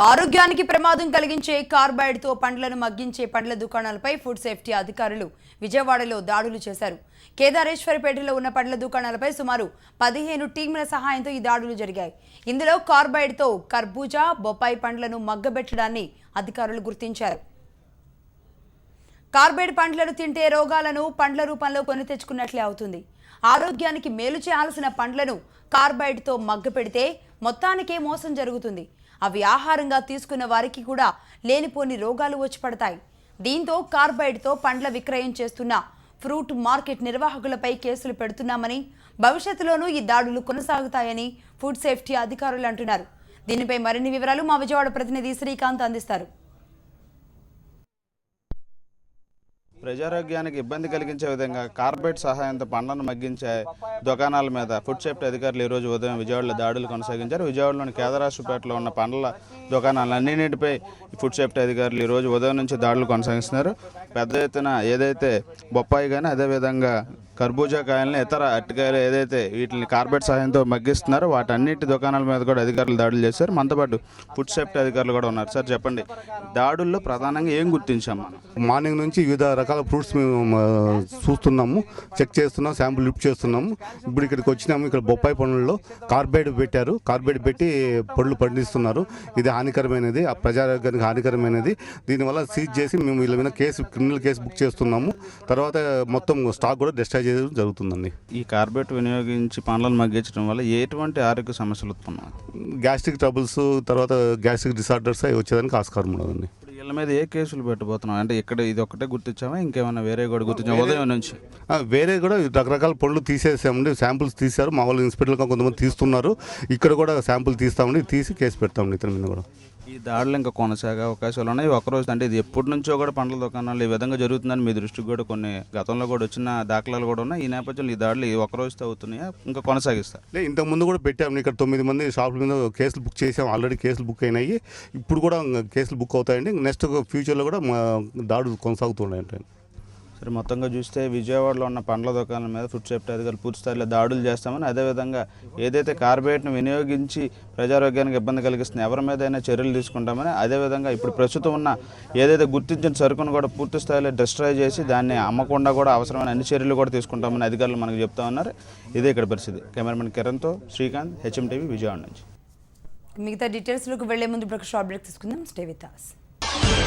ఆరోగ్యానికి ప్రమాదం కలిగించే కార్బైడ్తో పండ్లను మగ్గించే పండ్ల దుకాణాలపై ఫుడ్ సేఫ్టీ అధికారులు విజయవాడలో దాడులు చేశారు. కేదారేశ్వరపేటలో ఉన్న పండ్ల దుకాణాలపై సుమారు 15 టీంల సహాయంతో ఈ దాడులు జరిగాయి. ఇందులో కార్బైడ్తో కర్బూజా, బొప్పాయి పండ్లను మగ్గబెట్టడాన్ని అధికారులు గుర్తించారు. కార్బైడ్ పండ్లను తింటే రోగాలను పండ్ల రూపంలో కొని తెచ్చుకున్నట్లే అవుతుంది. ఆరోగ్యానికి మేలు చేయాల్సిన పండ్లను కార్బైడ్తో మగ్గపెడితే మొత్తానికే మోసం జరుగుతుంది. అవి ఆహారంగా తీసుకున్న వారికి కూడా లేనిపోని రోగాలు వచ్చి పడతాయి. దీంతో కార్బైడ్తో పండ్ల విక్రయం చేస్తున్న ఫ్రూట్ మార్కెట్ నిర్వాహకులపై కేసులు పెడుతున్నామని, భవిష్యత్తులోనూ ఈ దాడులు కొనసాగుతాయని ఫుడ్ సేఫ్టీ అధికారులు అంటున్నారు. దీనిపై మరిన్ని వివరాలు మా విజయవాడ ప్రతినిధి శ్రీకాంత్ అందిస్తారు. ప్రజారోగ్యానికి ఇబ్బంది కలిగించే విధంగా కార్బైడ్ సహాయంతో పండ్లను మగ్గించే దుకాణాల మీద ఫుడ్ సేఫ్టీ అధికారులు ఈరోజు ఉదయం విజయవాడలో దాడులు కొనసాగించారు. విజయవాడలోని కేదారేశ్వరపేటలో ఉన్న పండ్ల దుకాణాలన్నింటిపై ఫుడ్ సేఫ్టీ అధికారులు ఈరోజు ఉదయం నుంచి దాడులు కొనసాగిస్తున్నారు. పెద్ద ఎత్తున ఏదైతే బొప్పాయి కానీ అదేవిధంగా కర్బూజా కాయలను ఇతర అరటికాయలు ఏదైతే వీటిని కార్బైడ్ సహాయంతో మగ్గిస్తున్నారో వాటన్నిటి దుకాణాల మీద కూడా అధికారులు దాడులు చేశారు. మనతో పాటు ఫుడ్ సేఫ్టీ అధికారులు కూడా ఉన్నారు. సార్ చెప్పండి, దాడుల్లో ప్రధానంగా ఏం గుర్తించాం మనం? మార్నింగ్ నుంచి వివిధ రకాల ఫ్రూట్స్ మేము చూస్తున్నాము, చెక్ చేస్తున్నాం, శాంపుల్ లిఫ్ట్ చేస్తున్నాము. ఇప్పుడు ఇక్కడికి వచ్చినాము. ఇక్కడ బొప్పాయి పండ్లలో కార్బైడ్ పెట్టారు. కార్బైడ్ పెట్టి పండ్లు పండిస్తున్నారు. ఇది హానికరమైనది, ప్రజారోగ్యానికి హానికరమైనది. దీనివల్ల సీజ్ చేసి మేము వీళ్ళ మీద క్రిమినల్ కేసు బుక్ చేస్తున్నాము. తర్వాత మొత్తం స్టాక్ కూడా డిస్ట్రాయ్ చేయడం జరుగుతుందండి. ఈ కార్బైడ్ వినియోగించి పండ్లను మగ్గించడం వల్ల ఎటువంటి ఆరోగ్య సమస్యలు ఉత్పన్నాయి? గ్యాస్ట్రిక్ ట్రబుల్స్, తర్వాత గ్యాస్ట్రిక్ డిసార్డర్స్ అవి వచ్చేదానికి ఆస్కారం ఉండదండి. వీళ్ళ మీద ఏ కేసులు పెట్టబోతున్నాం? అంటే ఇక్కడ ఇది ఒకటే గుర్తించామా, ఇంకేమైనా వేరే కూడా గుర్తించామా? ఉదయం నుంచి వేరే కూడా రకరకాల పళ్ళు తీసేసామండి. శాంపుల్స్ తీశారు. మా వాళ్ళు ఇన్స్పెక్టర్గా కొంతమంది తీస్తున్నారు. ఇక్కడ కూడా శాంపుల్ తీస్తామండి, తీసి కేసు పెడతామండి ఇతని మీద కూడా. ఈ దాడులు ఇంకా కొనసాగే అవకాశాలు ఉన్నాయి. ఒకరోజు అంటే ఇది ఎప్పటి నుంచో కూడా పండ్ల దుకాణాలు ఈ విధంగా జరుగుతుందని మీ దృష్టికి కూడా కొన్ని గతంలో కూడా వచ్చిన దాఖలాలు కూడా ఉన్నాయి. ఈ నేపథ్యంలో ఈ దాడులు ఈ ఒకరోజుతో అవుతున్నాయా, ఇంకా కొనసాగిస్తారు? ఇంతకుముందు కూడా పెట్టాము. ఇక్కడ 9 మంది షాపుల మీద కేసులు బుక్ చేసాం. ఆల్రెడీ కేసులు బుక్ అయినాయి. ఇప్పుడు కూడా కేసులు బుక్ అవుతాయండి. నెక్స్ట్ ఫ్యూచర్లో కూడా దాడులు కొనసాగుతున్నాయంటే. సరే, మొత్తంగా చూస్తే విజయవాడలో ఉన్న పండ్ల దుకాణాల మీద ఫుడ్ సేఫ్టీ అధికారులు పూర్తి స్థాయిలో దాడులు చేస్తామని, అదేవిధంగా ఏదైతే కార్బైడ్ను వినియోగించి ప్రజారోగ్యానికి ఇబ్బంది కలిగిస్తుంది ఎవరి మీదైనా చర్యలు తీసుకుంటామని, అదేవిధంగా ఇప్పుడు ప్రస్తుతం ఉన్న ఏదైతే గుర్తించిన సరుకును కూడా పూర్తి స్థాయిలో డిస్ట్రాయ్ చేసి దాన్ని అమ్మకుండా కూడా అవసరమైన అన్ని చర్యలు కూడా తీసుకుంటామని అధికారులు మనకు చెప్తా ఉన్నారు. ఇదే ఇక్కడ పరిస్థితి. కెమెరామెన్ కిరణ్తో శ్రీకాంత్, హెచ్ఎంటీవీ విజయవాడ నుంచి. మిగతా డీటెయిల్స్లోకి వెళ్లే ముందు షార్ట్ బ్రేక్ తీసుకుందాం. Stay with us.